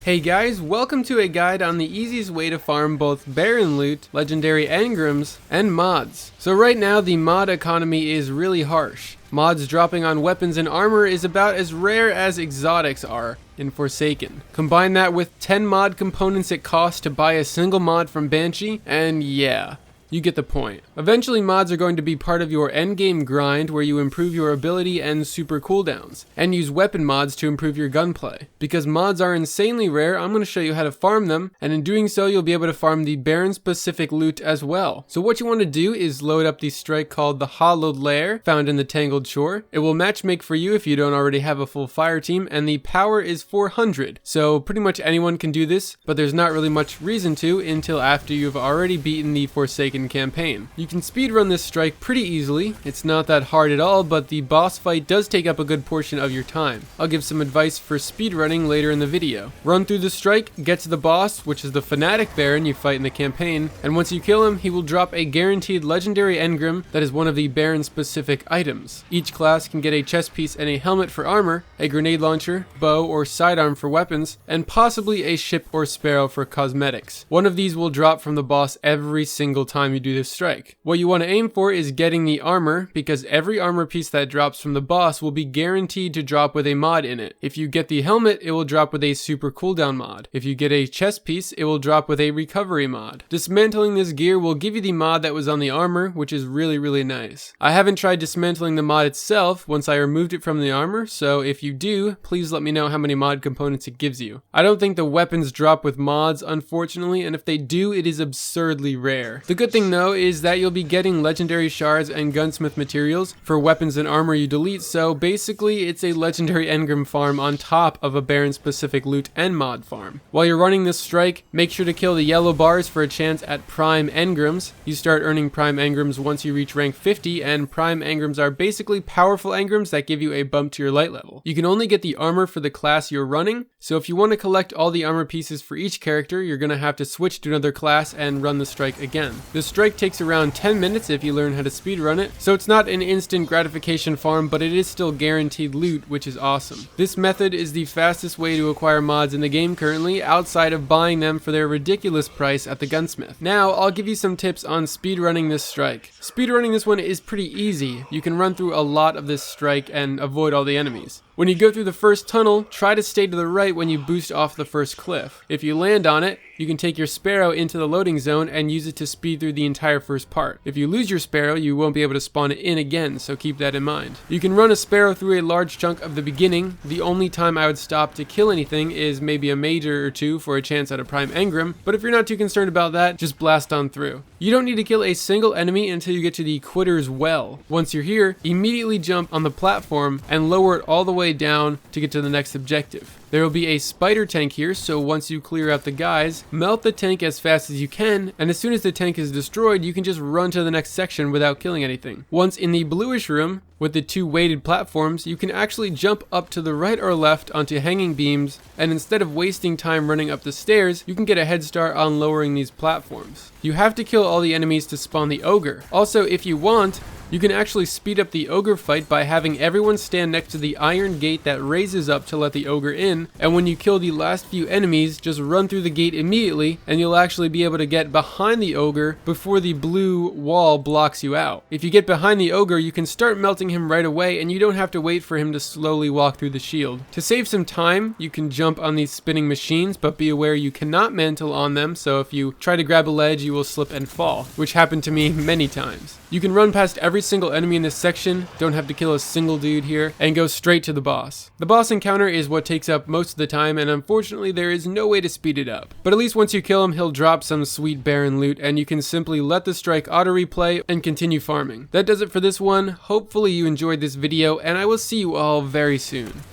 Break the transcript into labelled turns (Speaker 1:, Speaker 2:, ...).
Speaker 1: Hey guys, welcome to a guide on the easiest way to farm both Baron loot, legendary engrams, and mods. So right now the mod economy is really harsh. Mods dropping on weapons and armor is about as rare as exotics are in Forsaken. Combine that with 10 mod components it costs to buy a single mod from Banshee, and yeah. You get the point. Eventually mods are going to be part of your endgame grind where you improve your ability and super cooldowns, and use weapon mods to improve your gunplay. Because mods are insanely rare, I'm going to show you how to farm them, and in doing so you'll be able to farm the Baron specific loot as well. So what you want to do is load up the strike called the hallowed lair, found in the Tangled Shore. It will matchmake for you if you don't already have a full fire team, and the power is 400. So pretty much anyone can do this, but there's not really much reason to until after you've already beaten the Forsaken campaign. You can speedrun this strike pretty easily. It's not that hard at all, but the boss fight does take up a good portion of your time. I'll give some advice for speedrunning later in the video. Run through the strike, get to the boss, which is the fanatic Baron you fight in the campaign, and once you kill him, he will drop a guaranteed legendary engram that is one of the Baron specific items. Each class can get a chest piece and a helmet for armor, a grenade launcher, bow or sidearm for weapons, and possibly a ship or sparrow for cosmetics. One of these will drop from the boss every single time you do this strike. What you want to aim for is getting the armor, because every armor piece that drops from the boss will be guaranteed to drop with a mod in it. If you get the helmet, it will drop with a super cooldown mod. If you get a chest piece, it will drop with a recovery mod. Dismantling this gear will give you the mod that was on the armor, which is really nice. I haven't tried dismantling the mod itself once I removed it from the armor, so if you do, please let me know how many mod components it gives you. I don't think the weapons drop with mods, unfortunately, and if they do, it is absurdly rare. The good thing though is that you'll be getting legendary shards and gunsmith materials for weapons and armor you delete, so basically it's a legendary engram farm on top of a Baron specific loot and mod farm. While you're running this strike, make sure to kill the yellow bars for a chance at prime engrams. You start earning prime engrams once you reach rank 50, and prime engrams are basically powerful engrams that give you a bump to your light level. You can only get the armor for the class you're running, so if you want to collect all the armor pieces for each character, you're going to have to switch to another class and run the strike again. The strike takes around 10 minutes if you learn how to speedrun it, so it's not an instant gratification farm, but it is still guaranteed loot, which is awesome. This method is the fastest way to acquire mods in the game currently, outside of buying them for their ridiculous price at the gunsmith. Now, I'll give you some tips on speedrunning this strike. Speedrunning this one is pretty easy. You can run through a lot of this strike and avoid all the enemies. When you go through the first tunnel, try to stay to the right when you boost off the first cliff. If you land on it, you can take your sparrow into the loading zone and use it to speed through the entire first part. If you lose your sparrow, you won't be able to spawn it in again, so keep that in mind. You can run a sparrow through a large chunk of the beginning. The only time I would stop to kill anything is maybe a major or two for a chance at a prime engram, but if you're not too concerned about that, just blast on through. You don't need to kill a single enemy until you get to the Quitter's Well. Once you're here, immediately jump on the platform and lower it all the way down to get to the next objective. There will be a spider tank here, so once you clear out the guys, melt the tank as fast as you can, and as soon as the tank is destroyed, you can just run to the next section without killing anything. Once in the bluish room, with the two weighted platforms, you can actually jump up to the right or left onto hanging beams, and instead of wasting time running up the stairs, you can get a head start on lowering these platforms. You have to kill all the enemies to spawn the ogre. Also, if you want, you can actually speed up the ogre fight by having everyone stand next to the iron gate that raises up to let the ogre in, and when you kill the last few enemies, just run through the gate immediately, and you'll actually be able to get behind the ogre before the blue wall blocks you out. If you get behind the ogre, you can start melting him right away, and you don't have to wait for him to slowly walk through the shield. To save some time, you can jump on these spinning machines, but be aware you cannot mantle on them, so if you try to grab a ledge, you will slip and fall, which happened to me many times. You can run past every single enemy in this section, don't have to kill a single dude here, and go straight to the boss. The boss encounter is what takes up most of the time, and unfortunately there is no way to speed it up. But at least once you kill him, he'll drop some sweet Baron loot, and you can simply let the strike auto replay and continue farming. That does it for this one. Hopefully you enjoyed this video, and I will see you all very soon.